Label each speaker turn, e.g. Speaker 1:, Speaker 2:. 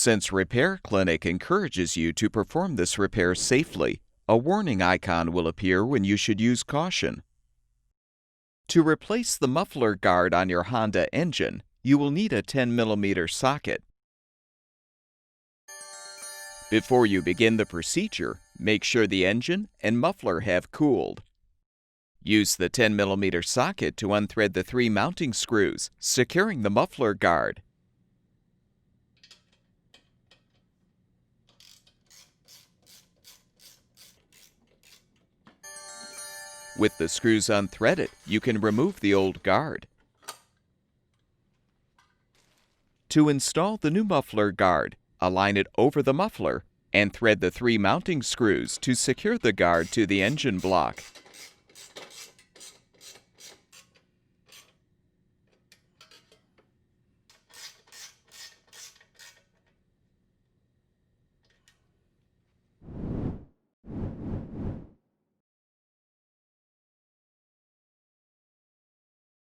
Speaker 1: Since Repair Clinic encourages you to perform this repair safely, a warning icon will appear when you should use caution. To replace the muffler guard on your Honda engine, you will need a 10mm socket. Before you begin the procedure, make sure the engine and muffler have cooled. Use the 10mm socket to unthread the 3 mounting screws, securing the muffler guard. With the screws unthreaded, you can remove the old guard. To install the new muffler guard, align it over the muffler and thread the 3 mounting screws to secure the guard to the engine block.